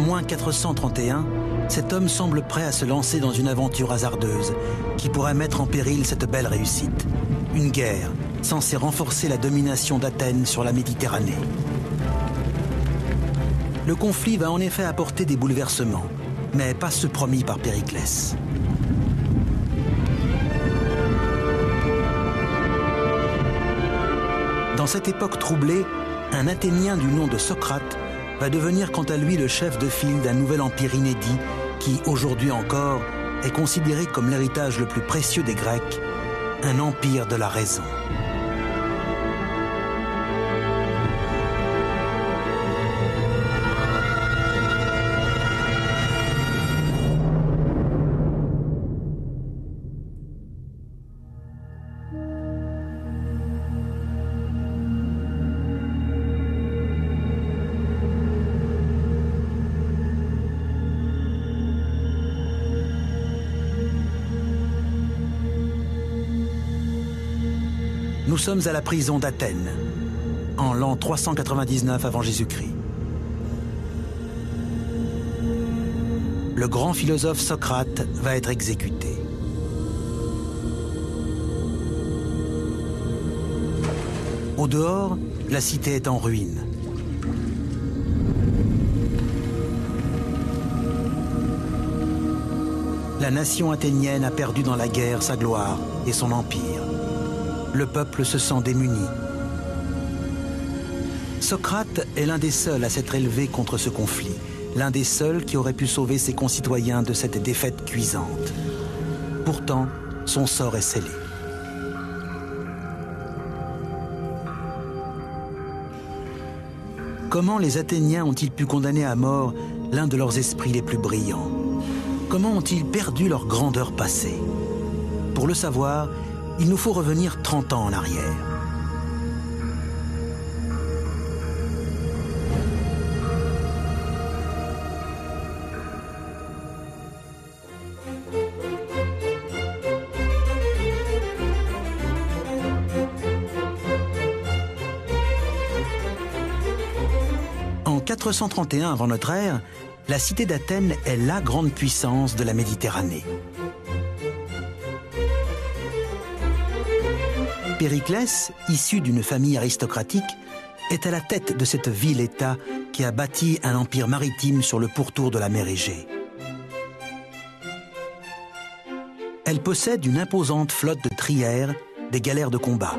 moins 431, cet homme semble prêt à se lancer dans une aventure hasardeuse qui pourrait mettre en péril cette belle réussite. Une guerre censée renforcer la domination d'Athènes sur la Méditerranée. Le conflit va en effet apporter des bouleversements, mais pas ceux promis par Périclès. Dans cette époque troublée, un Athénien du nom de Socrate va devenir quant à lui le chef de file d'un nouvel empire inédit qui, aujourd'hui encore, est considéré comme l'héritage le plus précieux des Grecs, un empire de la raison. Nous sommes à la prison d'Athènes, en l'an 399 avant Jésus-Christ. Le grand philosophe Socrate va être exécuté. Au dehors, la cité est en ruine. La nation athénienne a perdu dans la guerre sa gloire et son empire. Le peuple se sent démuni. Socrate est l'un des seuls à s'être élevé contre ce conflit, l'un des seuls qui aurait pu sauver ses concitoyens de cette défaite cuisante. Pourtant, son sort est scellé. Comment les Athéniens ont-ils pu condamner à mort l'un de leurs esprits les plus brillants? Comment ont-ils perdu leur grandeur passée? Pour le savoir, il nous faut revenir 30 ans en arrière. En 431 avant notre ère, la cité d'Athènes est la grande puissance de la Méditerranée. Périclès, issu d'une famille aristocratique, est à la tête de cette ville-État qui a bâti un empire maritime sur le pourtour de la mer Égée. Elle possède une imposante flotte de trières, des galères de combat.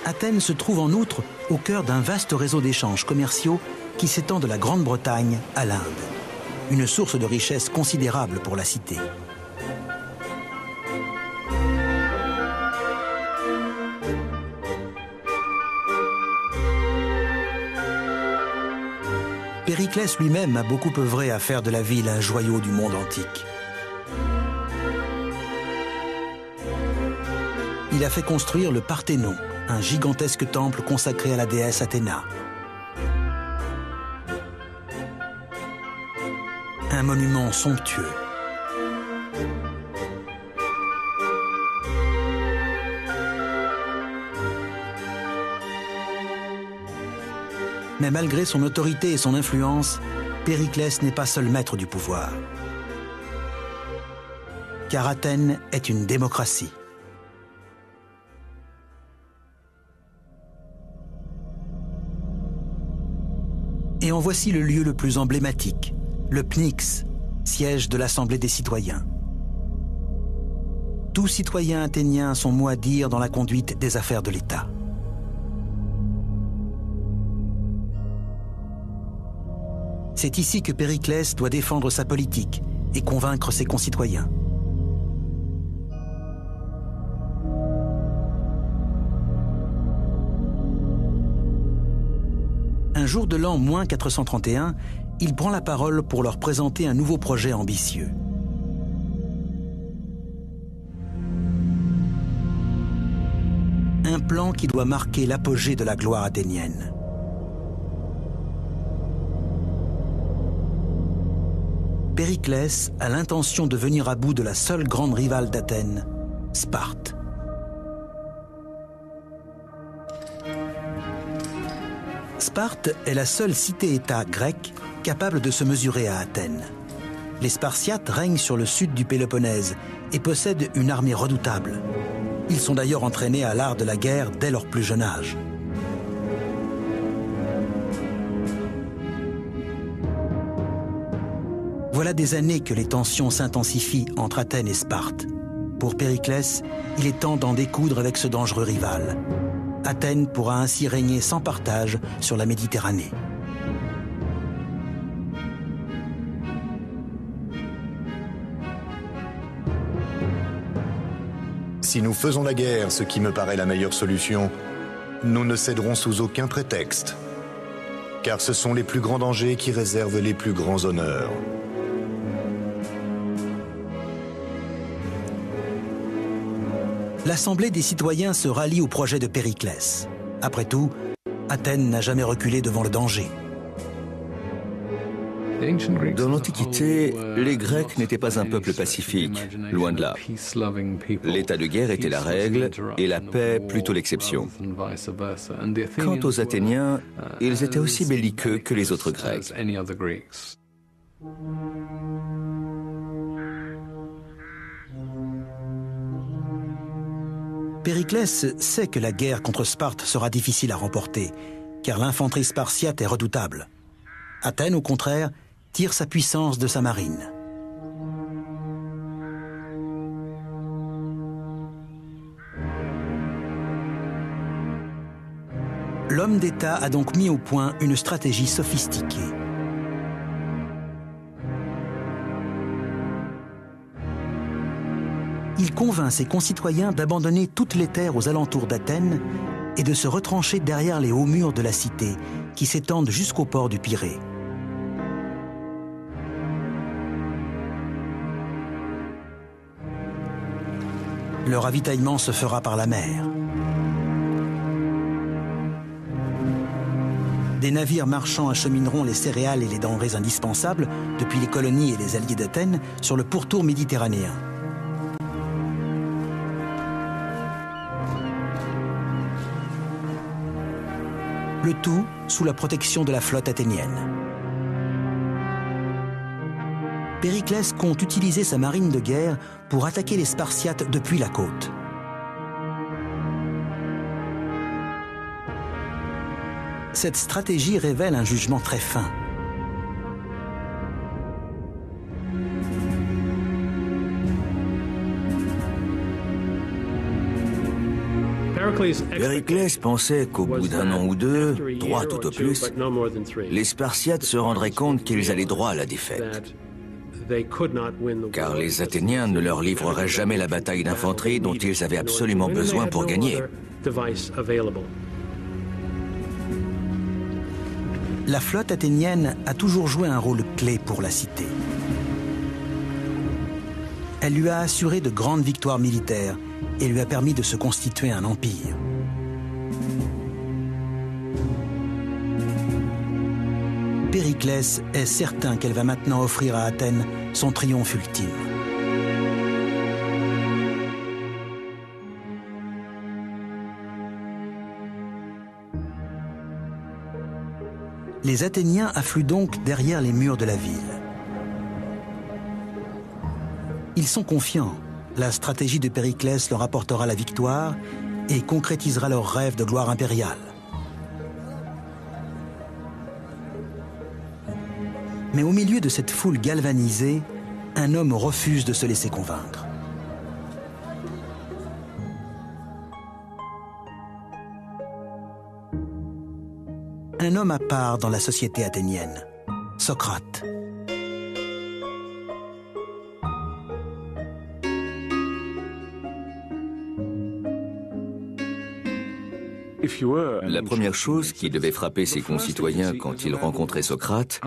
Athènes se trouve en outre au cœur d'un vaste réseau d'échanges commerciaux qui s'étend de la Grande-Bretagne à l'Inde. Une source de richesse considérable pour la cité. Périclès lui-même a beaucoup œuvré à faire de la ville un joyau du monde antique. Il a fait construire le Parthénon, un gigantesque temple consacré à la déesse Athéna. Un monument somptueux. Mais malgré son autorité et son influence, Périclès n'est pas seul maître du pouvoir. Car Athènes est une démocratie. Et en voici le lieu le plus emblématique. Le Pnyx, siège de l'Assemblée des citoyens. Tout citoyen athénien a son mot à dire dans la conduite des affaires de l'État. C'est ici que Périclès doit défendre sa politique et convaincre ses concitoyens. Un jour de l'an moins 431, il prend la parole pour leur présenter un nouveau projet ambitieux. Un plan qui doit marquer l'apogée de la gloire athénienne. Périclès a l'intention de venir à bout de la seule grande rivale d'Athènes, Sparte. Sparte est la seule cité-État grecque capable de se mesurer à Athènes. Les Spartiates règnent sur le sud du Péloponnèse et possèdent une armée redoutable. Ils sont d'ailleurs entraînés à l'art de la guerre dès leur plus jeune âge. Voilà des années que les tensions s'intensifient entre Athènes et Sparte. Pour Périclès, il est temps d'en découdre avec ce dangereux rival. Athènes pourra ainsi régner sans partage sur la Méditerranée. Si nous faisons la guerre, ce qui me paraît la meilleure solution, nous ne céderons sous aucun prétexte. Car ce sont les plus grands dangers qui réservent les plus grands honneurs. L'Assemblée des citoyens se rallie au projet de Périclès. Après tout, Athènes n'a jamais reculé devant le danger. Dans l'Antiquité, les Grecs n'étaient pas un peuple pacifique, loin de là. L'état de guerre était la règle et la paix plutôt l'exception. Quant aux Athéniens, ils étaient aussi belliqueux que les autres Grecs. Périclès sait que la guerre contre Sparte sera difficile à remporter, car l'infanterie spartiate est redoutable. Athènes, au contraire, tire sa puissance de sa marine. L'homme d'État a donc mis au point une stratégie sophistiquée. Il convainc ses concitoyens d'abandonner toutes les terres aux alentours d'Athènes et de se retrancher derrière les hauts murs de la cité qui s'étendent jusqu'au port du Pirée. Le ravitaillement se fera par la mer. Des navires marchands achemineront les céréales et les denrées indispensables depuis les colonies et les alliés d'Athènes sur le pourtour méditerranéen. Le tout sous la protection de la flotte athénienne. Périclès compte utiliser sa marine de guerre pour attaquer les Spartiates depuis la côte. Cette stratégie révèle un jugement très fin. Périclès pensait qu'au bout d'un an ou deux, 3 tout au plus, les Spartiates se rendraient compte qu'ils allaient droit à la défaite. Car les Athéniens ne leur livreraient jamais la bataille d'infanterie dont ils avaient absolument besoin pour gagner. La flotte athénienne a toujours joué un rôle clé pour la cité. Elle lui a assuré de grandes victoires militaires et lui a permis de se constituer un empire. Périclès est certain qu'elle va maintenant offrir à Athènes son triomphe ultime. Les Athéniens affluent donc derrière les murs de la ville. Ils sont confiants. La stratégie de Périclès leur apportera la victoire et concrétisera leur rêve de gloire impériale. Mais au milieu de cette foule galvanisée, un homme refuse de se laisser convaincre. Un homme à part dans la société athénienne, Socrate. La première chose qui devait frapper ses concitoyens quand ils rencontraient Socrate,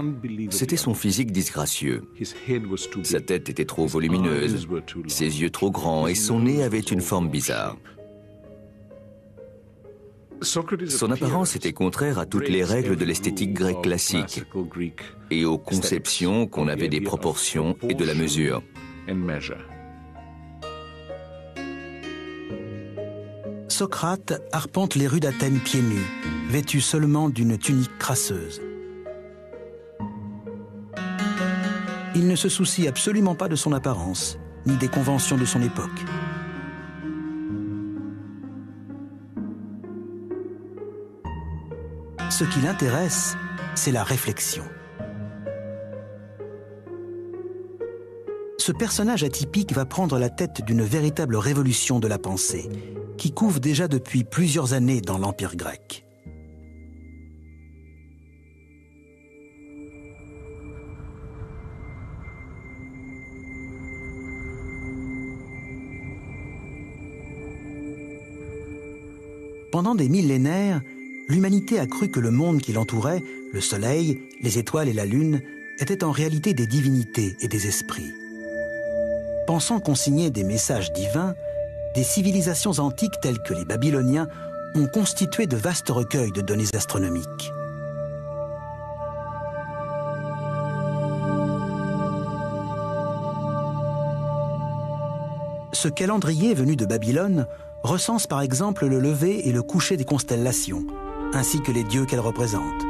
c'était son physique disgracieux. Sa tête était trop volumineuse, ses yeux trop grands et son nez avait une forme bizarre. Son apparence était contraire à toutes les règles de l'esthétique grecque classique et aux conceptions qu'on avait des proportions et de la mesure. Socrate arpente les rues d'Athènes pieds nus, vêtu seulement d'une tunique crasseuse. Il ne se soucie absolument pas de son apparence, ni des conventions de son époque. Ce qui l'intéresse, c'est la réflexion. Ce personnage atypique va prendre la tête d'une véritable révolution de la pensée, qui couve déjà depuis plusieurs années dans l'Empire grec. Pendant des millénaires, l'humanité a cru que le monde qui l'entourait, le soleil, les étoiles et la lune, étaient en réalité des divinités et des esprits. Pensant consigner des messages divins, des civilisations antiques telles que les Babyloniens ont constitué de vastes recueils de données astronomiques. Ce calendrier venu de Babylone recense par exemple le lever et le coucher des constellations, ainsi que les dieux qu'elles représentent.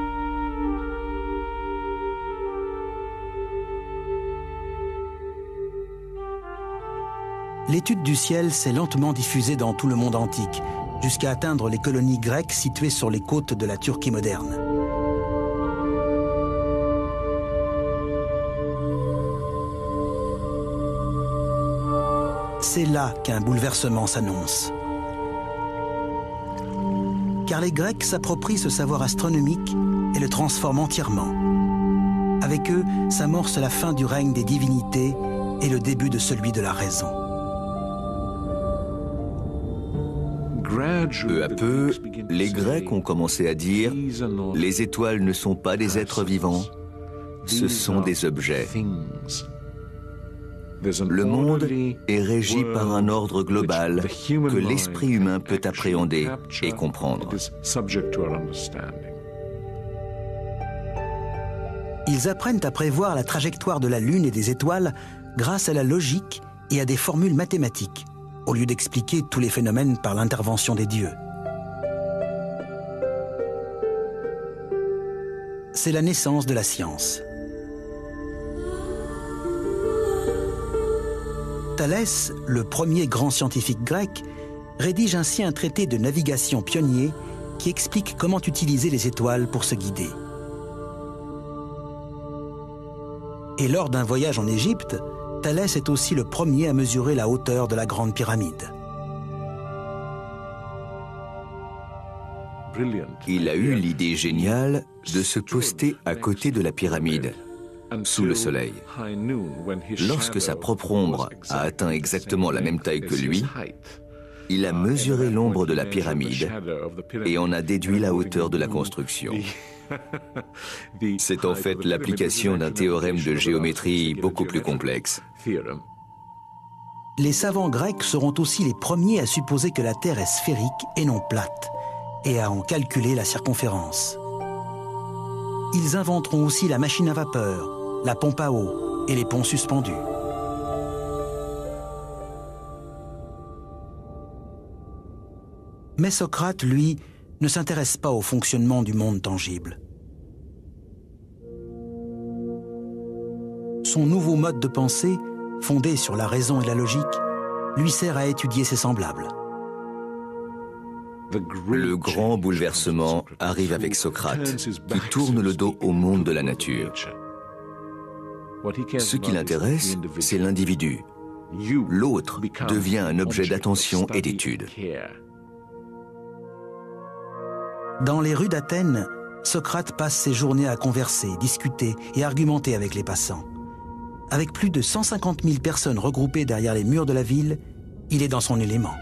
L'étude du ciel s'est lentement diffusée dans tout le monde antique, jusqu'à atteindre les colonies grecques situées sur les côtes de la Turquie moderne. C'est là qu'un bouleversement s'annonce. Car les Grecs s'approprient ce savoir astronomique et le transforment entièrement. Avec eux s'amorce la fin du règne des divinités et le début de celui de la raison. Peu à peu, les Grecs ont commencé à dire « Les étoiles ne sont pas des êtres vivants, ce sont des objets. Le monde est régi par un ordre global que l'esprit humain peut appréhender et comprendre. » Ils apprennent à prévoir la trajectoire de la Lune et des étoiles grâce à la logique et à des formules mathématiques, au lieu d'expliquer tous les phénomènes par l'intervention des dieux. C'est la naissance de la science. Thalès, le premier grand scientifique grec, rédige ainsi un traité de navigation pionnier qui explique comment utiliser les étoiles pour se guider. Et lors d'un voyage en Égypte, Thalès est aussi le premier à mesurer la hauteur de la Grande Pyramide. Il a eu l'idée géniale de se poster à côté de la pyramide, sous le soleil. Lorsque sa propre ombre a atteint exactement la même taille que lui, il a mesuré l'ombre de la pyramide et en a déduit la hauteur de la construction. C'est en fait l'application d'un théorème de géométrie beaucoup plus complexe. Les savants grecs seront aussi les premiers à supposer que la Terre est sphérique et non plate, et à en calculer la circonférence. Ils inventeront aussi la machine à vapeur, la pompe à eau et les ponts suspendus. Mais Socrate, lui, ne s'intéresse pas au fonctionnement du monde tangible. Son nouveau mode de pensée, fondé sur la raison et la logique, lui sert à étudier ses semblables. Le grand bouleversement arrive avec Socrate, qui tourne le dos au monde de la nature. Ce qui l'intéresse, c'est l'individu. L'autre devient un objet d'attention et d'étude. Dans les rues d'Athènes, Socrate passe ses journées à converser, discuter et argumenter avec les passants. Avec plus de 150 000 personnes regroupées derrière les murs de la ville, il est dans son élément.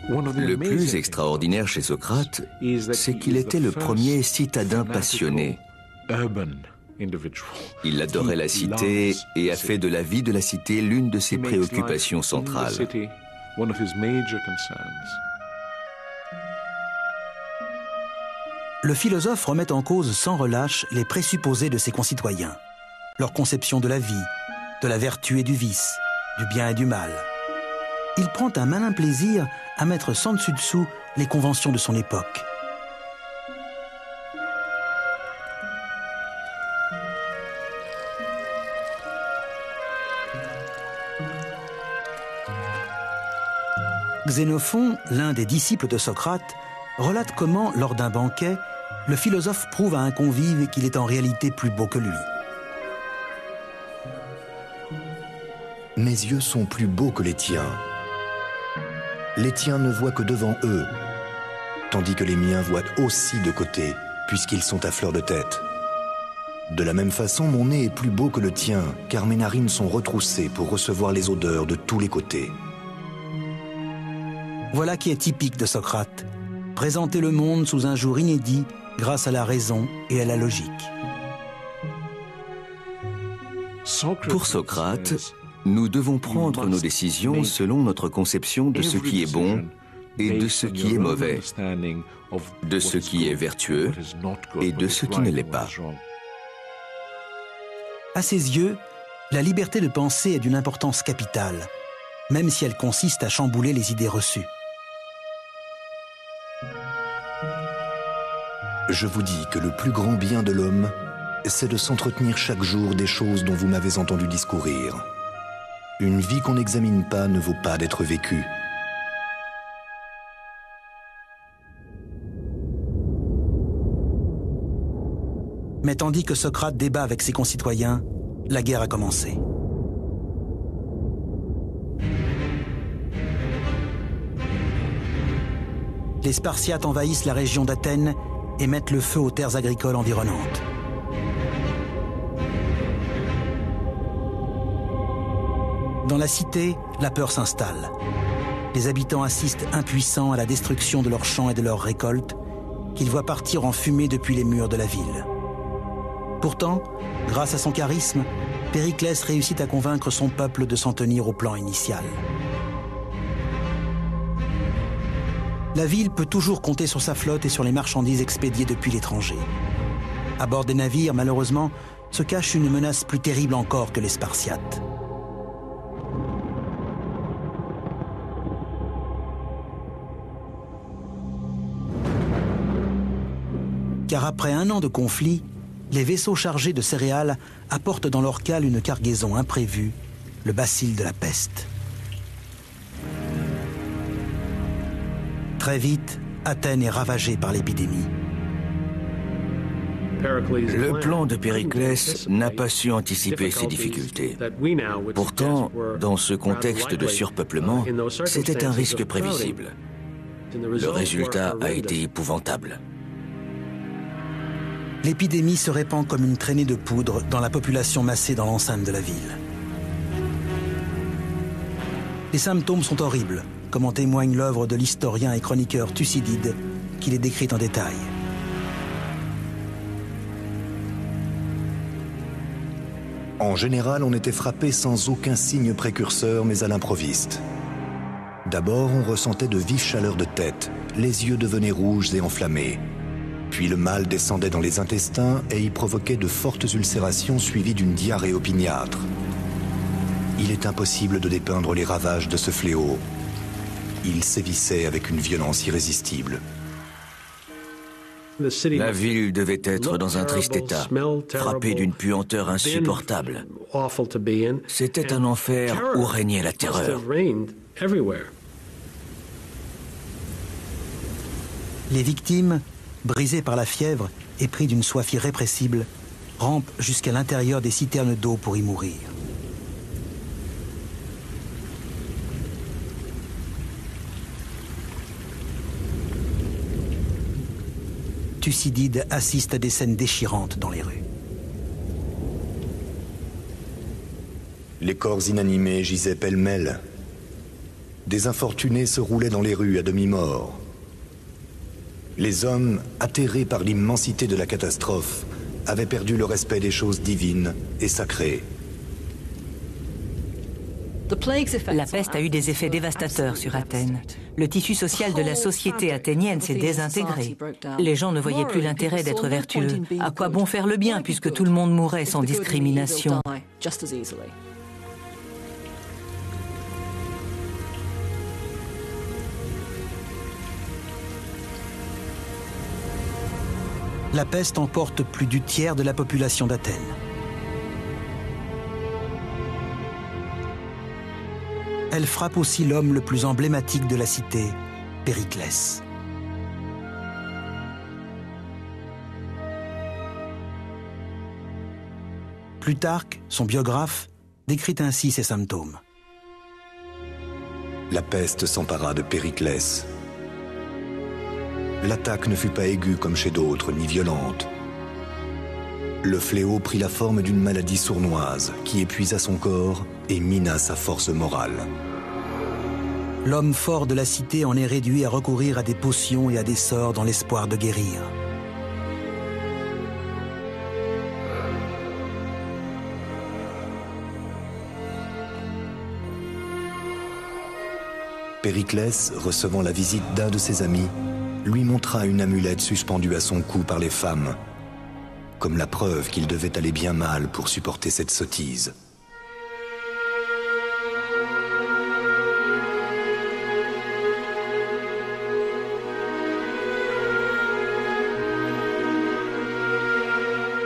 Le plus extraordinaire chez Socrate, c'est qu'il était le premier citadin passionné. Il adorait la cité et a fait de la vie de la cité l'une de ses préoccupations centrales. Le philosophe remet en cause sans relâche les présupposés de ses concitoyens, leur conception de la vie, de la vertu et du vice, du bien et du mal. Il prend un malin plaisir à mettre sans dessus dessous les conventions de son époque. Xénophon, l'un des disciples de Socrate, relate comment, lors d'un banquet, le philosophe prouve à un convive qu'il est en réalité plus beau que lui. Mes yeux sont plus beaux que les tiens. Les tiens ne voient que devant eux, tandis que les miens voient aussi de côté, puisqu'ils sont à fleur de tête. De la même façon, mon nez est plus beau que le tien, car mes narines sont retroussées pour recevoir les odeurs de tous les côtés. Voilà qui est typique de Socrate, présenter le monde sous un jour inédit grâce à la raison et à la logique. Pour Socrate, nous devons prendre nos décisions selon notre conception de ce qui est bon et de ce qui est mauvais, de ce qui est vertueux et de ce qui ne l'est pas. À ses yeux, la liberté de penser est d'une importance capitale, même si elle consiste à chambouler les idées reçues. Je vous dis que le plus grand bien de l'homme, c'est de s'entretenir chaque jour des choses dont vous m'avez entendu discourir. Une vie qu'on n'examine pas ne vaut pas d'être vécue. Mais tandis que Socrate débat avec ses concitoyens, la guerre a commencé. Les Spartiates envahissent la région d'Athènes et mettent le feu aux terres agricoles environnantes. Dans la cité, la peur s'installe. Les habitants assistent impuissants à la destruction de leurs champs et de leurs récoltes, qu'ils voient partir en fumée depuis les murs de la ville. Pourtant, grâce à son charisme, Périclès réussit à convaincre son peuple de s'en tenir au plan initial. La ville peut toujours compter sur sa flotte et sur les marchandises expédiées depuis l'étranger. À bord des navires, malheureusement, se cache une menace plus terrible encore que les Spartiates. Car après un an de conflit, les vaisseaux chargés de céréales apportent dans leur cale une cargaison imprévue, le bacille de la peste. Très vite, Athènes est ravagée par l'épidémie. Le plan de Périclès n'a pas su anticiper ces difficultés. Pourtant, dans ce contexte de surpeuplement, c'était un risque prévisible. Le résultat a été épouvantable. L'épidémie se répand comme une traînée de poudre dans la population massée dans l'enceinte de la ville. Les symptômes sont horribles, comme en témoigne l'œuvre de l'historien et chroniqueur Thucydide, qui les décrit en détail. En général, on était frappé sans aucun signe précurseur, mais à l'improviste. D'abord, on ressentait de vives chaleurs de tête, les yeux devenaient rouges et enflammés. Puis le mal descendait dans les intestins et y provoquait de fortes ulcérations suivies d'une diarrhée opiniâtre. Il est impossible de dépeindre les ravages de ce fléau. Il sévissait avec une violence irrésistible. La ville devait être dans un triste état, frappée d'une puanteur insupportable. C'était un enfer où régnait la terreur. Les victimes, brisées par la fièvre et pris d'une soif irrépressible, rampent jusqu'à l'intérieur des citernes d'eau pour y mourir. Thucydide assiste à des scènes déchirantes dans les rues. Les corps inanimés gisaient pêle-mêle. Des infortunés se roulaient dans les rues à demi-morts. Les hommes, atterrés par l'immensité de la catastrophe, avaient perdu le respect des choses divines et sacrées. La peste a eu des effets dévastateurs sur Athènes. Le tissu social de la société athénienne s'est désintégré. Les gens ne voyaient plus l'intérêt d'être vertueux. À quoi bon faire le bien puisque tout le monde mourait sans discrimination? La peste emporte plus du tiers de la population d'Athènes. Elle frappe aussi l'homme le plus emblématique de la cité, Périclès. Plutarque, son biographe, décrit ainsi ses symptômes. La peste s'empara de Périclès. L'attaque ne fut pas aiguë comme chez d'autres, ni violente. Le fléau prit la forme d'une maladie sournoise qui épuisa son corps et mina sa force morale. L'homme fort de la cité en est réduit à recourir à des potions et à des sorts dans l'espoir de guérir. Périclès, recevant la visite d'un de ses amis, lui montra une amulette suspendue à son cou par les femmes, comme la preuve qu'il devait aller bien mal pour supporter cette sottise.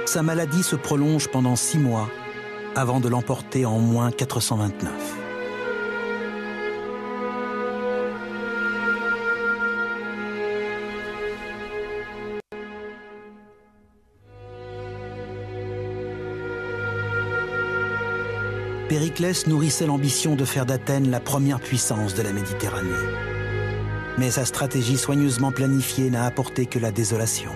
Sa maladie se prolonge pendant 6 mois avant de l'emporter en moins 429. Périclès nourrissait l'ambition de faire d'Athènes la première puissance de la Méditerranée. Mais sa stratégie soigneusement planifiée n'a apporté que la désolation.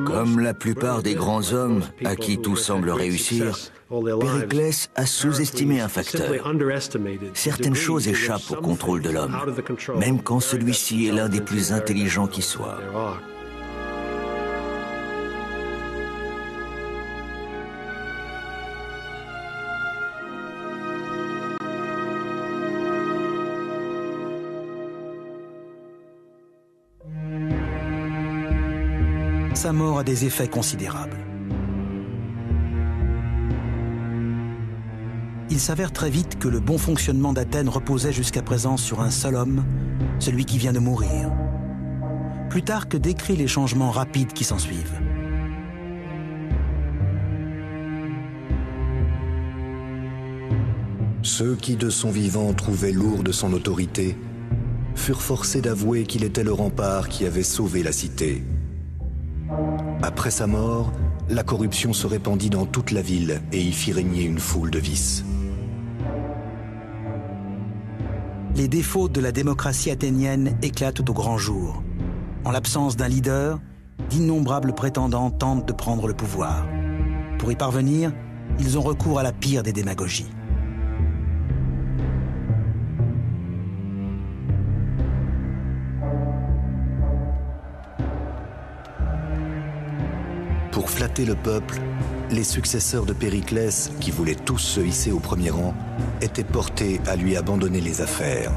Comme la plupart des grands hommes à qui tout semble réussir, Périclès a sous-estimé un facteur. Certaines choses échappent au contrôle de l'homme, même quand celui-ci est l'un des plus intelligents qui soit. Sa mort a des effets considérables. Il s'avère très vite que le bon fonctionnement d'Athènes reposait jusqu'à présent sur un seul homme, celui qui vient de mourir. Plutarque décrit les changements rapides qui s'ensuivent. Ceux qui, de son vivant, trouvaient lourde son autorité, furent forcés d'avouer qu'il était le rempart qui avait sauvé la cité. Après sa mort, la corruption se répandit dans toute la ville et y fit régner une foule de vices. Les défauts de la démocratie athénienne éclatent au grand jour. En l'absence d'un leader, d'innombrables prétendants tentent de prendre le pouvoir. Pour y parvenir, ils ont recours à la pire des démagogies. Pour flatter le peuple, les successeurs de Périclès, qui voulaient tous se hisser au premier rang, étaient portés à lui abandonner les affaires.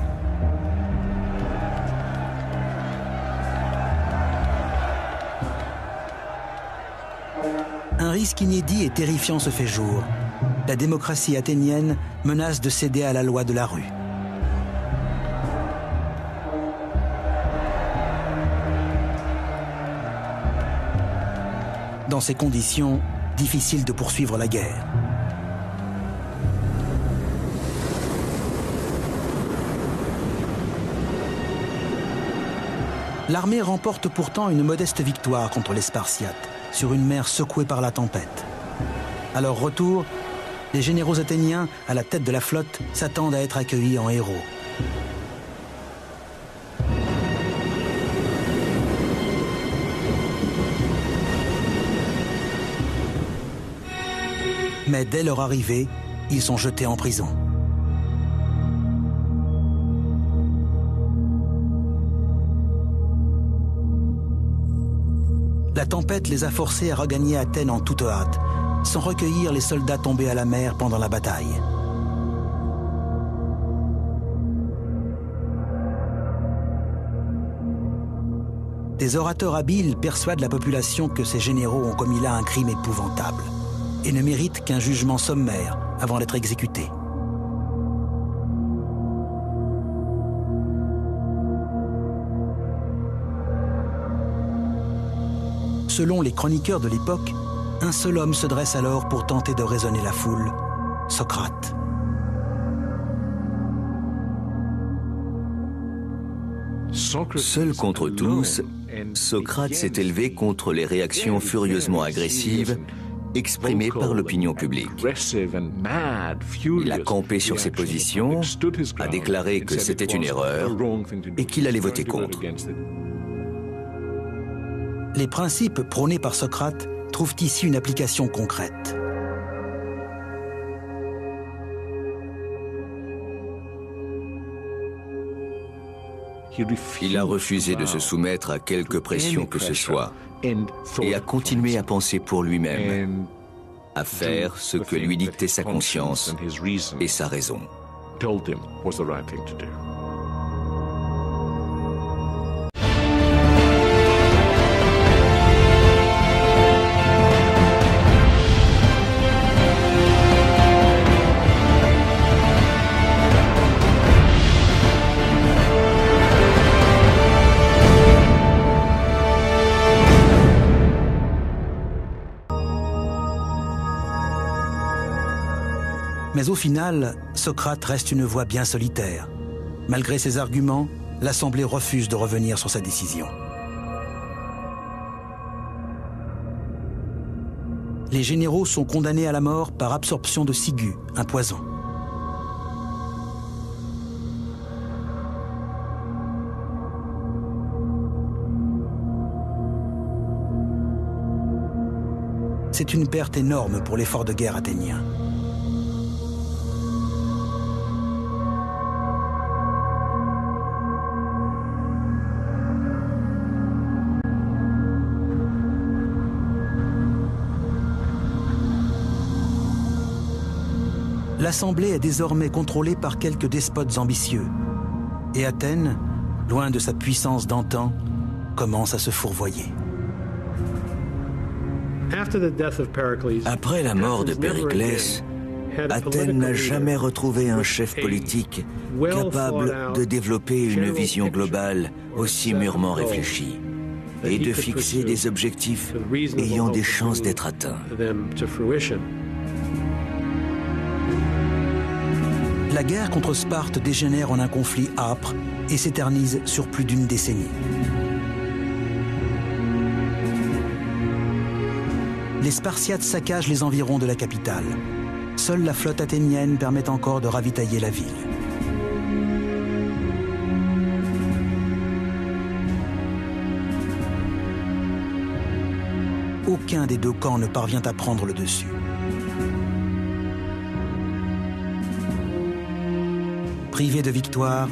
Un risque inédit et terrifiant se fait jour. La démocratie athénienne menace de céder à la loi de la rue. Dans ces conditions, difficile de poursuivre la guerre. L'armée remporte pourtant une modeste victoire contre les Spartiates, sur une mer secouée par la tempête. À leur retour, les généraux athéniens, à la tête de la flotte, s'attendent à être accueillis en héros. Mais dès leur arrivée, ils sont jetés en prison. La tempête les a forcés à regagner Athènes en toute hâte, sans recueillir les soldats tombés à la mer pendant la bataille. Des orateurs habiles persuadent la population que ces généraux ont commis là un crime épouvantable et ne méritent qu'un jugement sommaire avant d'être exécutés. Selon les chroniqueurs de l'époque, un seul homme se dresse alors pour tenter de raisonner la foule, Socrate. Seul contre tous, Socrate s'est élevé contre les réactions furieusement agressives exprimées par l'opinion publique. Il a campé sur ses positions, a déclaré que c'était une erreur et qu'il allait voter contre. Les principes prônés par Socrate trouvent ici une application concrète. Il a refusé de se soumettre à quelque pression que ce soit et a continué à penser pour lui-même, à faire ce que lui dictait sa conscience et sa raison. Mais au final, Socrate reste une voix bien solitaire. Malgré ses arguments, l'Assemblée refuse de revenir sur sa décision. Les généraux sont condamnés à la mort par absorption de ciguë, un poison. C'est une perte énorme pour l'effort de guerre athénien. L'Assemblée est désormais contrôlée par quelques despotes ambitieux. Et Athènes, loin de sa puissance d'antan, commence à se fourvoyer. Après la mort de Périclès, Athènes n'a jamais retrouvé un chef politique capable de développer une vision globale aussi mûrement réfléchie et de fixer des objectifs ayant des chances d'être atteints. La guerre contre Sparte dégénère en un conflit âpre et s'éternise sur plus d'une décennie. Les Spartiates saccagent les environs de la capitale. Seule la flotte athénienne permet encore de ravitailler la ville. Aucun des deux camps ne parvient à prendre le dessus. Privés de victoire,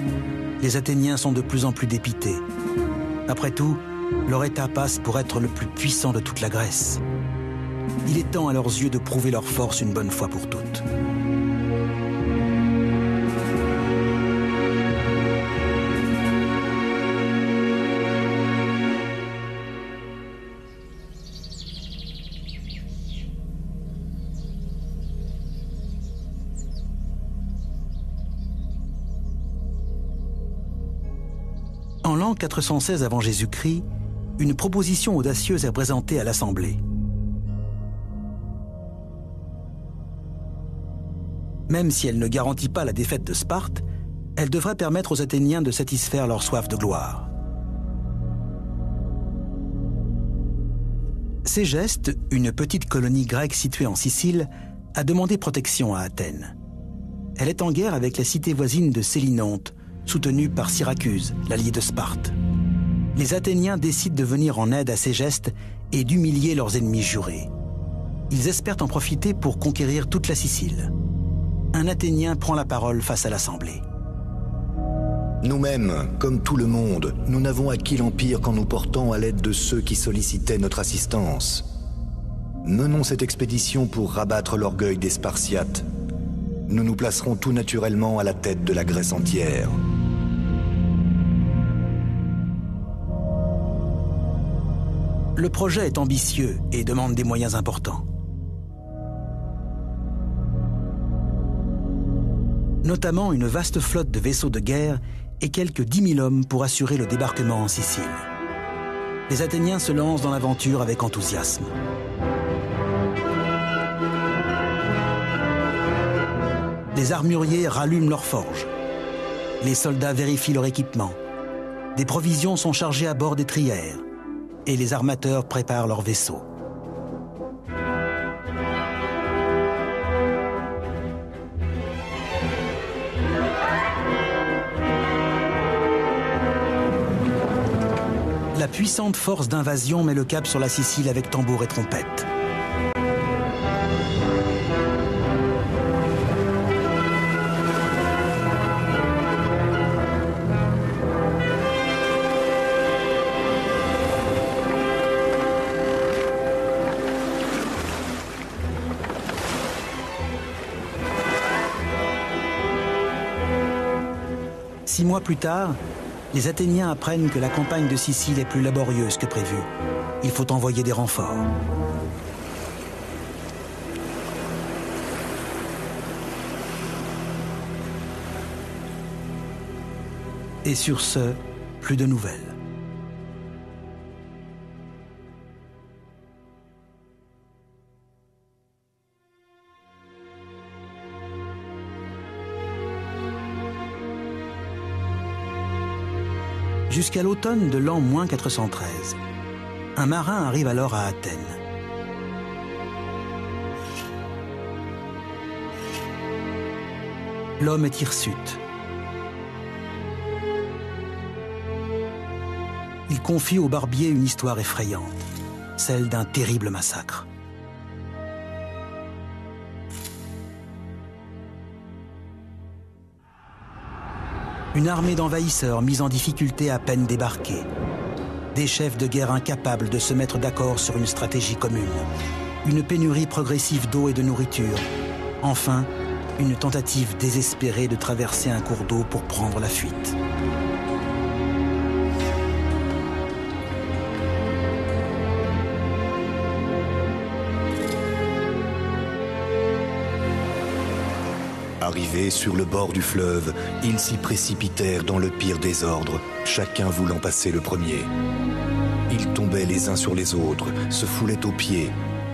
les Athéniens sont de plus en plus dépités. Après tout, leur État passe pour être le plus puissant de toute la Grèce. Il est temps à leurs yeux de prouver leur force une bonne fois pour toutes. En l'an 416 avant Jésus-Christ, une proposition audacieuse est présentée à l'Assemblée. Même si elle ne garantit pas la défaite de Sparte, elle devrait permettre aux Athéniens de satisfaire leur soif de gloire. Ségeste, une petite colonie grecque située en Sicile, a demandé protection à Athènes. Elle est en guerre avec la cité voisine de Sélinonte, soutenue par Syracuse, l'allié de Sparte. Les Athéniens décident de venir en aide à Ségeste et d'humilier leurs ennemis jurés. Ils espèrent en profiter pour conquérir toute la Sicile. Un Athénien prend la parole face à l'Assemblée. Nous-mêmes, comme tout le monde, nous n'avons acquis l'Empire qu'en nous portant à l'aide de ceux qui sollicitaient notre assistance. Menons cette expédition pour rabattre l'orgueil des Spartiates. Nous nous placerons tout naturellement à la tête de la Grèce entière. Le projet est ambitieux et demande des moyens importants. Notamment une vaste flotte de vaisseaux de guerre et quelques 10 000 hommes pour assurer le débarquement en Sicile. les Athéniens se lancent dans l'aventure avec enthousiasme. Les armuriers rallument leurs forges. Les soldats vérifient leur équipement. Des provisions sont chargées à bord des trières. Et les armateurs préparent leurs vaisseaux. La puissante force d'invasion met le cap sur la Sicile avec tambour et trompette. Six mois plus tard, les Athéniens apprennent que la campagne de Sicile est plus laborieuse que prévu. Il faut envoyer des renforts. Et sur ce, plus de nouvelles. Jusqu'à l'automne de l'an -413. Un marin arrive alors à Athènes. L'homme est hirsute. Il confie au barbier une histoire effrayante, celle d'un terrible massacre. Une armée d'envahisseurs mise en difficulté à peine débarquée. Des chefs de guerre incapables de se mettre d'accord sur une stratégie commune. Une pénurie progressive d'eau et de nourriture. Enfin, une tentative désespérée de traverser un cours d'eau pour prendre la fuite. Arrivés sur le bord du fleuve, ils s'y précipitèrent dans le pire désordre, chacun voulant passer le premier. Ils tombaient les uns sur les autres, se foulaient aux pieds.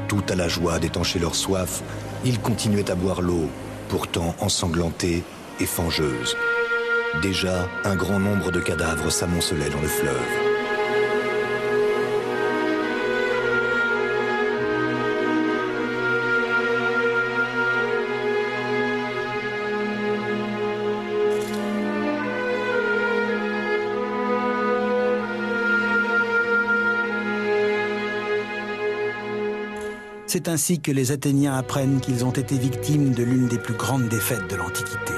Tout à la joie d'étancher leur soif, ils continuaient à boire l'eau, pourtant ensanglantée et fangeuse. Déjà, un grand nombre de cadavres s'amoncelaient dans le fleuve. C'est ainsi que les Athéniens apprennent qu'ils ont été victimes de l'une des plus grandes défaites de l'Antiquité.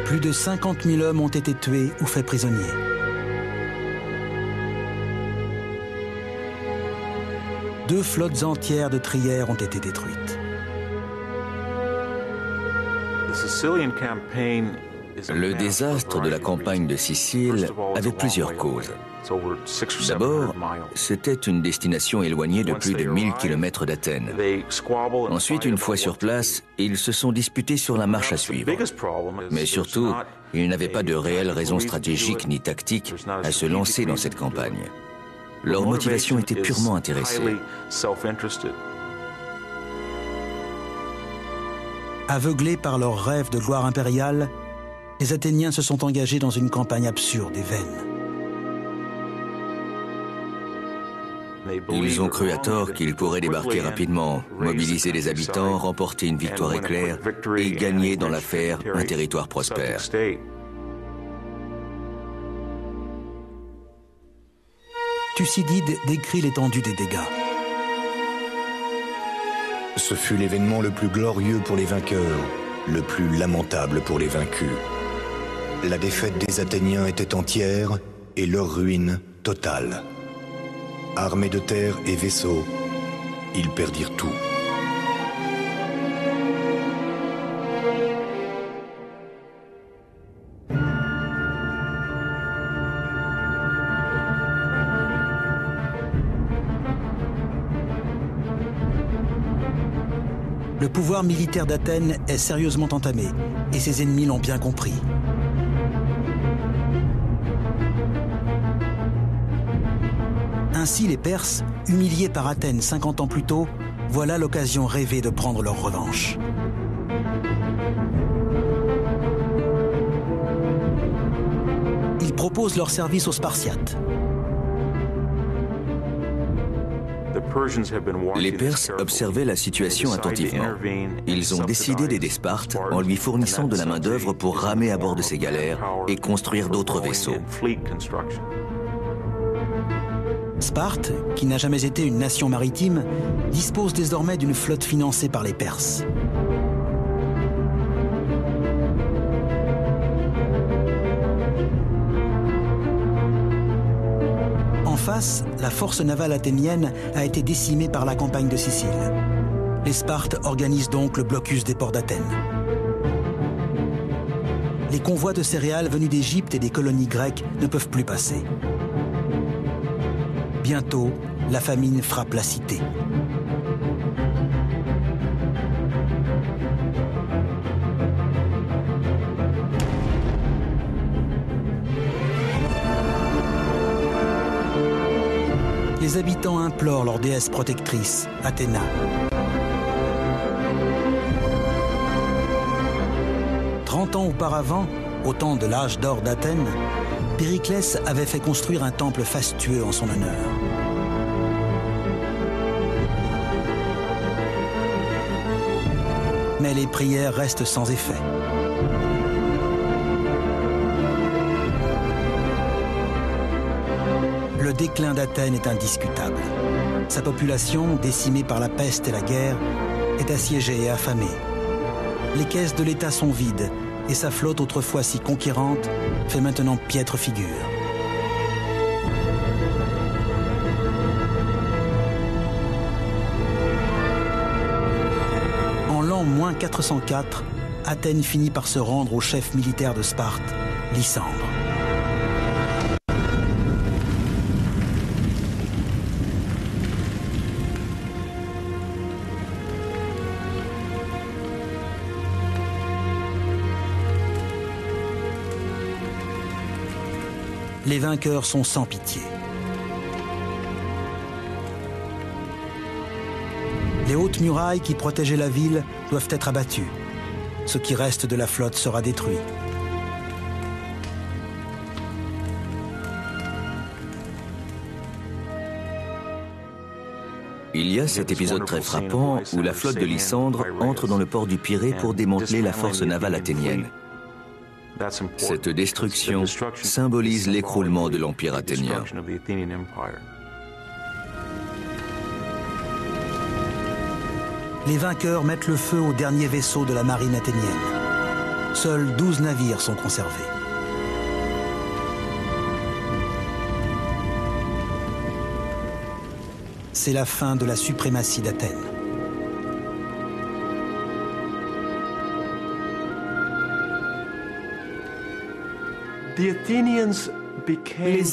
Plus de 50 000 hommes ont été tués ou faits prisonniers. Deux flottes entières de trières ont été détruites. Le désastre de la campagne de Sicile avait plusieurs causes. D'abord, c'était une destination éloignée de plus de 1000 km d'Athènes. Ensuite, une fois sur place, ils se sont disputés sur la marche à suivre. Mais surtout, ils n'avaient pas de réelle raison stratégique ni tactique à se lancer dans cette campagne. Leur motivation était purement intéressée. Aveuglés par leur rêve de gloire impériale, les Athéniens se sont engagés dans une campagne absurde et vaine. Ils ont cru à tort qu'ils pourraient débarquer rapidement, mobiliser les habitants, remporter une victoire éclair et gagner dans l'affaire un territoire prospère. Thucydide décrit l'étendue des dégâts. Ce fut l'événement le plus glorieux pour les vainqueurs, le plus lamentable pour les vaincus. La défaite des Athéniens était entière et leur ruine totale. Armés de terre et vaisseaux, ils perdirent tout. Le pouvoir militaire d'Athènes est sérieusement entamé, et ses ennemis l'ont bien compris. Ainsi, les Perses, humiliés par Athènes 50 ans plus tôt, voilà l'occasion rêvée de prendre leur revanche. Ils proposent leur service aux Spartiates. Les Perses observaient la situation attentivement. Ils ont décidé d'aider Sparte en lui fournissant de la main-d'œuvre pour ramer à bord de ses galères et construire d'autres vaisseaux. Sparte, qui n'a jamais été une nation maritime, dispose désormais d'une flotte financée par les Perses. En face, la force navale athénienne a été décimée par la campagne de Sicile. Les Spartes organisent donc le blocus des ports d'Athènes. Les convois de céréales venus d'Égypte et des colonies grecques ne peuvent plus passer. Bientôt, la famine frappe la cité. Les habitants implorent leur déesse protectrice, Athéna. « 30 ans auparavant, au temps de l'âge d'or d'Athènes, Périclès avait fait construire un temple fastueux en son honneur. Mais les prières restent sans effet. Le déclin d'Athènes est indiscutable. Sa population, décimée par la peste et la guerre, est assiégée et affamée. Les caisses de l'État sont vides et sa flotte, autrefois si conquérante, fait maintenant piètre figure. En l'an -404, Athènes finit par se rendre au chef militaire de Sparte, Lysandre. Les vainqueurs sont sans pitié. Les hautes murailles qui protégeaient la ville doivent être abattues. Ce qui reste de la flotte sera détruit. Il y a cet épisode très frappant où la flotte de Lysandre entre dans le port du Pirée pour démanteler la force navale athénienne. Cette destruction symbolise l'écroulement de l'Empire athénien. Les vainqueurs mettent le feu aux derniers vaisseaux de la marine athénienne. Seuls 12 navires sont conservés. C'est la fin de la suprématie d'Athènes. Les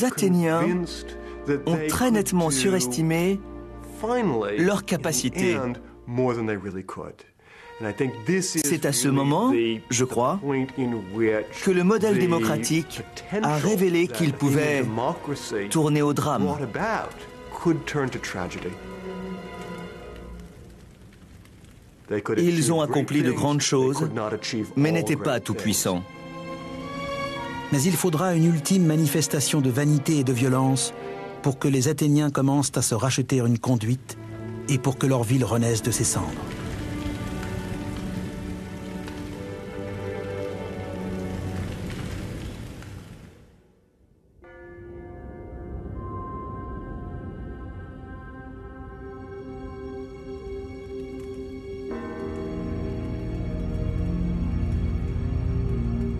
Athéniens ont très nettement surestimé leur capacité. C'est à ce moment, je crois, que le modèle démocratique a révélé qu'il pouvait tourner au drame. Ils ont accompli de grandes choses, mais n'étaient pas tout-puissants. Mais il faudra une ultime manifestation de vanité et de violence pour que les Athéniens commencent à se racheter une conduite et pour que leur ville renaisse de ses cendres.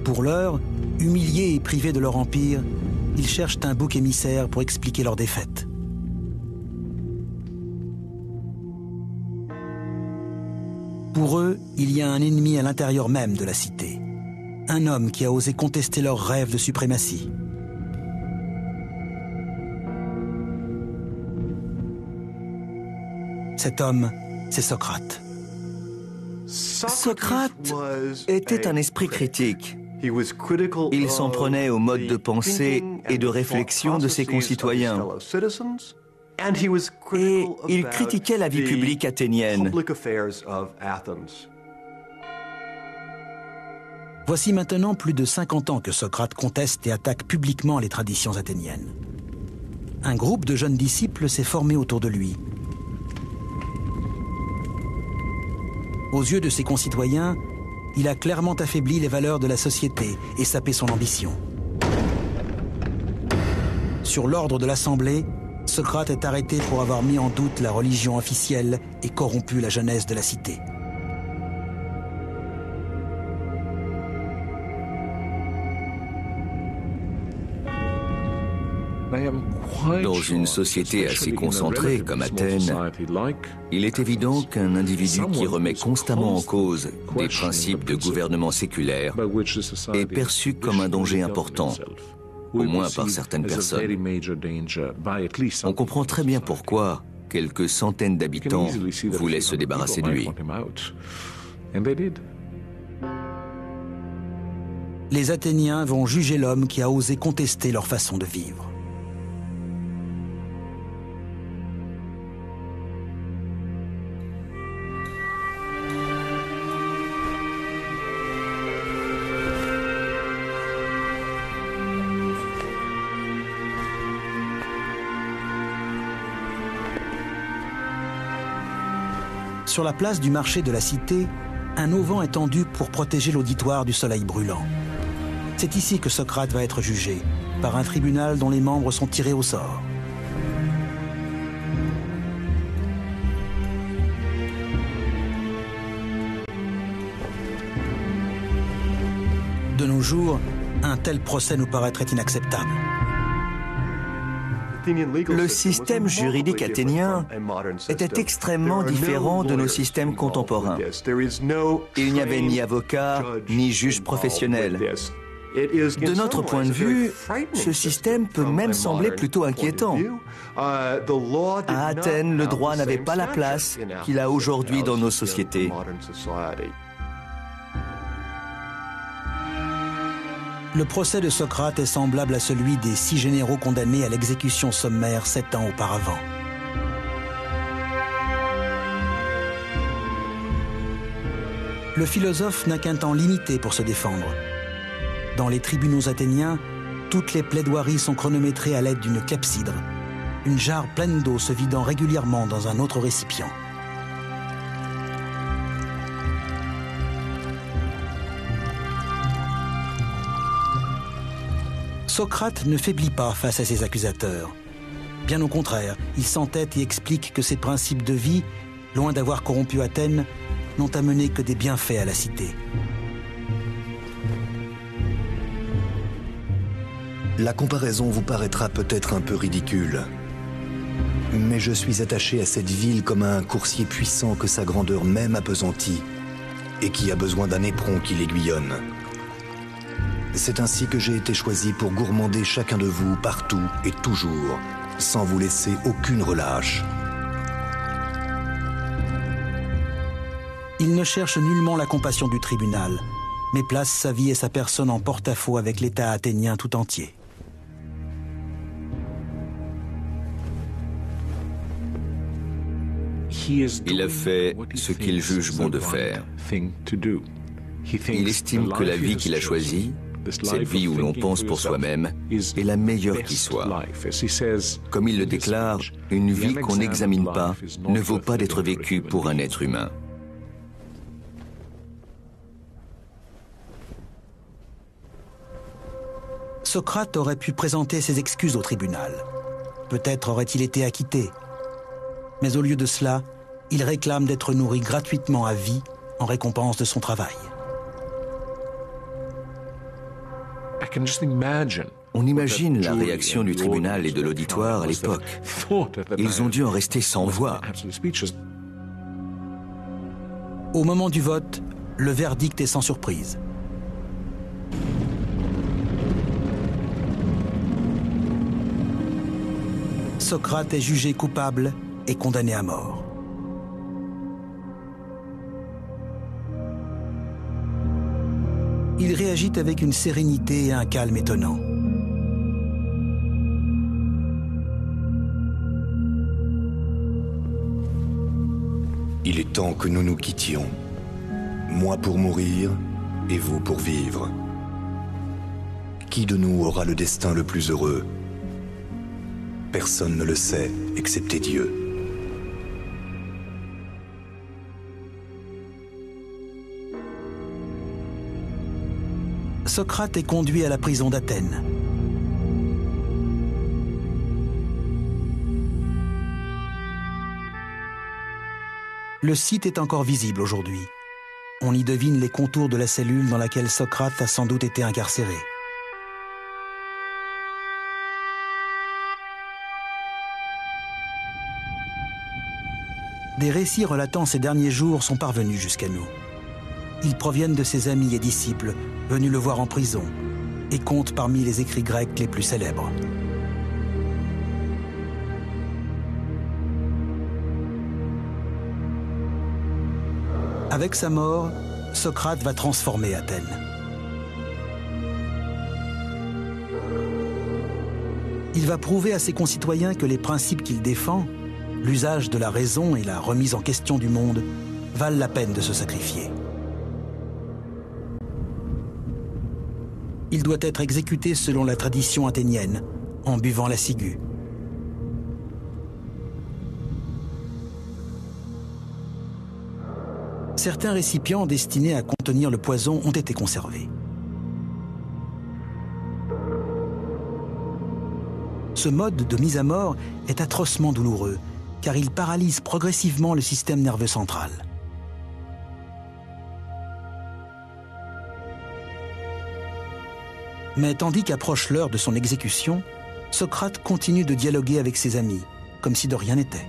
Pour l'heure, humiliés et privés de leur empire, ils cherchent un bouc émissaire pour expliquer leur défaite. Pour eux, il y a un ennemi à l'intérieur même de la cité. Un homme qui a osé contester leur rêve de suprématie. Cet homme, c'est Socrate. Socrate était un esprit critique. Il s'en prenait au mode de pensée et de réflexion de ses concitoyens. Et il critiquait la vie publique athénienne. Voici maintenant plus de 50 ans que Socrate conteste et attaque publiquement les traditions athéniennes. Un groupe de jeunes disciples s'est formé autour de lui. Aux yeux de ses concitoyens, il a clairement affaibli les valeurs de la société et sapé son ambition. Sur l'ordre de l'Assemblée, Socrate est arrêté pour avoir mis en doute la religion officielle et corrompu la jeunesse de la cité. Dans une société assez concentrée comme Athènes, il est évident qu'un individu qui remet constamment en cause des principes de gouvernement séculaire est perçu comme un danger important, au moins par certaines personnes. On comprend très bien pourquoi quelques centaines d'habitants voulaient se débarrasser de lui. Les Athéniens vont juger l'homme qui a osé contester leur façon de vivre. Sur la place du marché de la cité, un auvent est tendu pour protéger l'auditoire du soleil brûlant. C'est ici que Socrate va être jugé, par un tribunal dont les membres sont tirés au sort. De nos jours, un tel procès nous paraîtrait inacceptable. Le système juridique athénien était extrêmement différent de nos systèmes contemporains. Il n'y avait ni avocat, ni juge professionnel. De notre point de vue, ce système peut même sembler plutôt inquiétant. À Athènes, le droit n'avait pas la place qu'il a aujourd'hui dans nos sociétés. Le procès de Socrate est semblable à celui des 6 généraux condamnés à l'exécution sommaire 7 ans auparavant. Le philosophe n'a qu'un temps limité pour se défendre. Dans les tribunaux athéniens, toutes les plaidoiries sont chronométrées à l'aide d'une clepsydre, une jarre pleine d'eau se vidant régulièrement dans un autre récipient. Socrate ne faiblit pas face à ses accusateurs. Bien au contraire, il s'entête et explique que ses principes de vie, loin d'avoir corrompu Athènes, n'ont amené que des bienfaits à la cité. La comparaison vous paraîtra peut-être un peu ridicule. Mais je suis attaché à cette ville comme à un coursier puissant que sa grandeur même appesantit et qui a besoin d'un éperon qui l'aiguillonne. C'est ainsi que j'ai été choisi pour gourmander chacun de vous partout et toujours, sans vous laisser aucune relâche. Il ne cherche nullement la compassion du tribunal, mais place sa vie et sa personne en porte-à-faux avec l'État athénien tout entier. Il a fait ce qu'il juge bon de faire. Il estime que la vie qu'il a choisie, cette vie où l'on pense pour soi-même, est la meilleure qui soit. Comme il le déclare, une vie qu'on n'examine pas ne vaut pas d'être vécue pour un être humain. Socrate aurait pu présenter ses excuses au tribunal. Peut-être aurait-il été acquitté. Mais au lieu de cela, il réclame d'être nourri gratuitement à vie en récompense de son travail. On imagine la réaction du tribunal et de l'auditoire à l'époque. Ils ont dû en rester sans voix. Au moment du vote, le verdict est sans surprise. Socrate est jugé coupable et condamné à mort. Il réagit avec une sérénité et un calme étonnant. Il est temps que nous nous quittions. Moi pour mourir et vous pour vivre. Qui de nous aura le destin le plus heureux? Personne ne le sait, excepté Dieu. Socrate est conduit à la prison d'Athènes. Le site est encore visible aujourd'hui. On y devine les contours de la cellule dans laquelle Socrate a sans doute été incarcéré. Des récits relatant ces derniers jours sont parvenus jusqu'à nous. Ils proviennent de ses amis et disciples venus le voir en prison et comptent parmi les écrits grecs les plus célèbres. Avec sa mort, Socrate va transformer Athènes. Il va prouver à ses concitoyens que les principes qu'il défend, l'usage de la raison et la remise en question du monde, valent la peine de se sacrifier. Il doit être exécuté selon la tradition athénienne, en buvant la ciguë. Certains récipients destinés à contenir le poison ont été conservés. Ce mode de mise à mort est atrocement douloureux, car il paralyse progressivement le système nerveux central. Mais tandis qu'approche l'heure de son exécution, Socrate continue de dialoguer avec ses amis, comme si de rien n'était.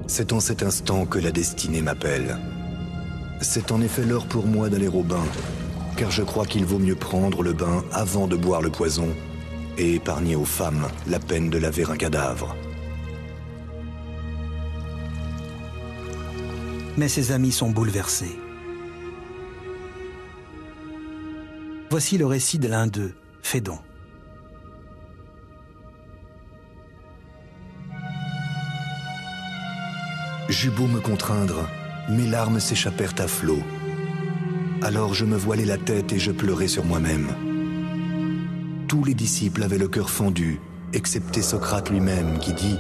C'est en cet instant que la destinée m'appelle. C'est en effet l'heure pour moi d'aller au bain, car je crois qu'il vaut mieux prendre le bain avant de boire le poison et épargner aux femmes la peine de laver un cadavre. Mais ses amis sont bouleversés. Voici le récit de l'un d'eux, Phédon. J'eus beau me contraindre, mes larmes s'échappèrent à flots. Alors je me voilai la tête et je pleurai sur moi-même. Tous les disciples avaient le cœur fendu, excepté Socrate lui-même qui dit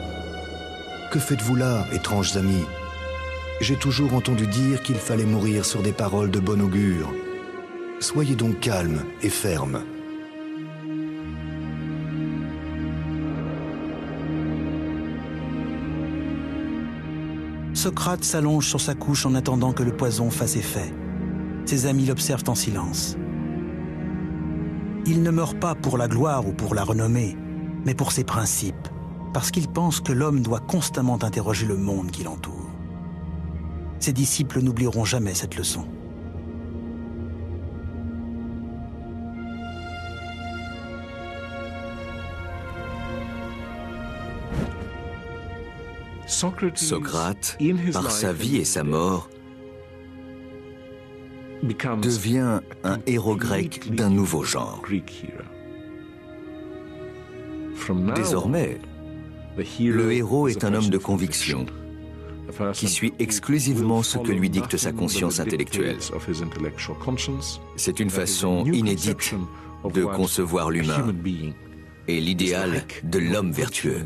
« Que faites-vous là, étranges amis ? J'ai toujours entendu dire qu'il fallait mourir sur des paroles de bon augure. Soyez donc calmes et fermes. » Socrate s'allonge sur sa couche en attendant que le poison fasse effet. Ses amis l'observent en silence. Il ne meurt pas pour la gloire ou pour la renommée, mais pour ses principes, parce qu'il pense que l'homme doit constamment interroger le monde qui l'entoure. Ses disciples n'oublieront jamais cette leçon. Socrate, par sa vie et sa mort, devient un héros grec d'un nouveau genre. Désormais, le héros est un homme de conviction qui suit exclusivement ce que lui dicte sa conscience intellectuelle. C'est une façon inédite de concevoir l'humain et l'idéal de l'homme vertueux.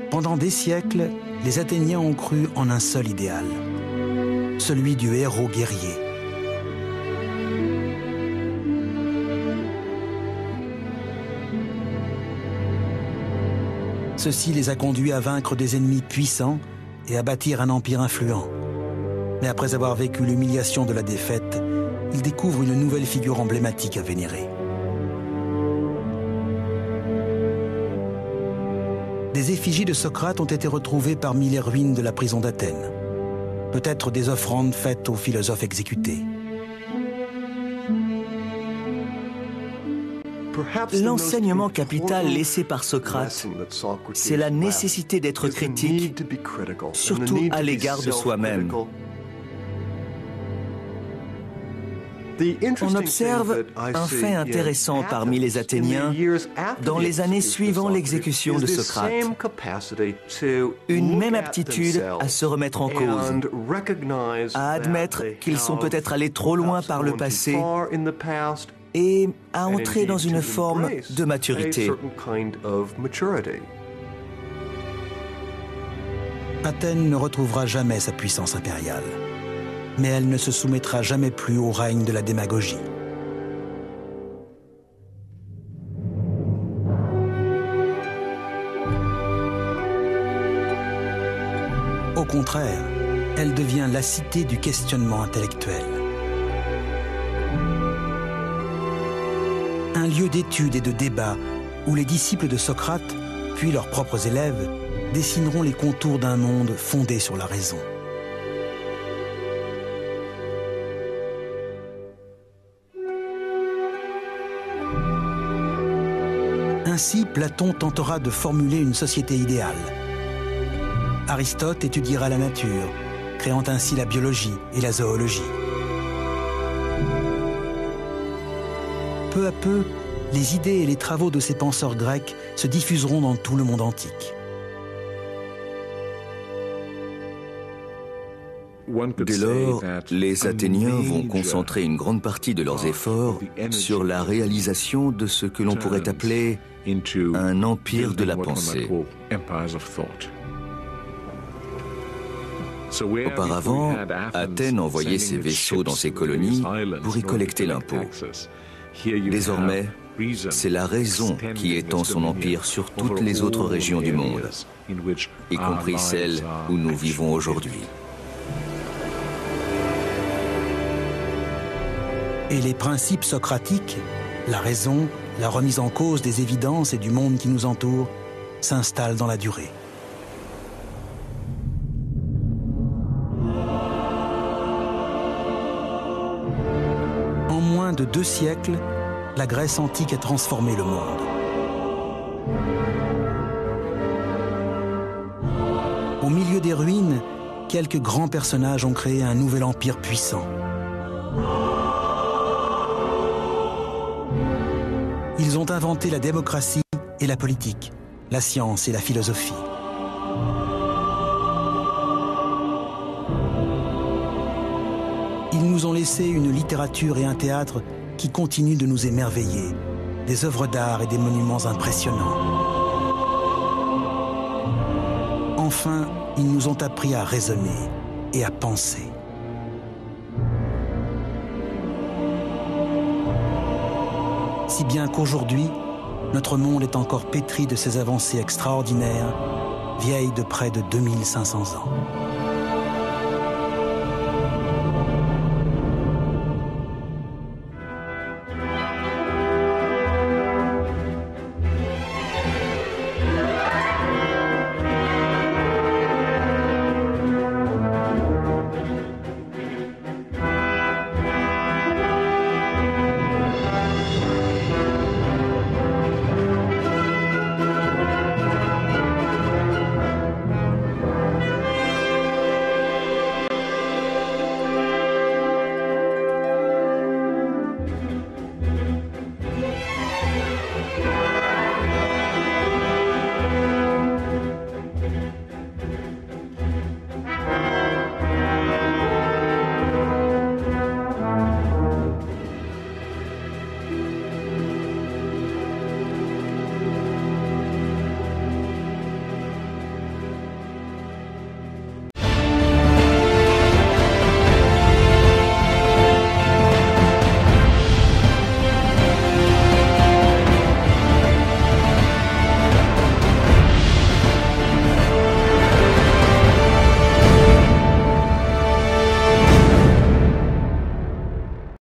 Pendant des siècles, les Athéniens ont cru en un seul idéal, celui du héros guerrier. Ceci les a conduits à vaincre des ennemis puissants et à bâtir un empire influent. Mais après avoir vécu l'humiliation de la défaite, ils découvrent une nouvelle figure emblématique à vénérer. Des effigies de Socrate ont été retrouvées parmi les ruines de la prison d'Athènes. Peut-être des offrandes faites aux philosophes exécutés. L'enseignement capital laissé par Socrate, c'est la nécessité d'être critique, surtout à l'égard de soi-même. On observe un fait intéressant parmi les Athéniens dans les années suivant l'exécution de Socrate. Une même aptitude à se remettre en cause, à admettre qu'ils sont peut-être allés trop loin par le passé et à entrer dans une forme de maturité. Athènes ne retrouvera jamais sa puissance impériale. Mais elle ne se soumettra jamais plus au règne de la démagogie. Au contraire, elle devient la cité du questionnement intellectuel. Un lieu d'étude et de débat où les disciples de Socrate, puis leurs propres élèves, dessineront les contours d'un monde fondé sur la raison. Ainsi, Platon tentera de formuler une société idéale. Aristote étudiera la nature, créant ainsi la biologie et la zoologie. Peu à peu, les idées et les travaux de ces penseurs grecs se diffuseront dans tout le monde antique. Dès lors, les Athéniens vont concentrer une grande partie de leurs efforts sur la réalisation de ce que l'on pourrait appeler un empire de la pensée. Auparavant, Athènes envoyait ses vaisseaux dans ses colonies pour y collecter l'impôt. Désormais, c'est la raison qui étend son empire sur toutes les autres régions du monde, y compris celles où nous vivons aujourd'hui. Et les principes socratiques, la raison, la remise en cause des évidences et du monde qui nous entoure, s'installent dans la durée. En moins de 2 siècles, la Grèce antique a transformé le monde. Au milieu des ruines, quelques grands personnages ont créé un nouvel empire puissant. Ils ont inventé la démocratie et la politique, la science et la philosophie. Ils nous ont laissé une littérature et un théâtre qui continuent de nous émerveiller, des œuvres d'art et des monuments impressionnants. Enfin, ils nous ont appris à raisonner et à penser. Si bien qu'aujourd'hui, notre monde est encore pétri de ces avancées extraordinaires, vieilles de près de 2500 ans.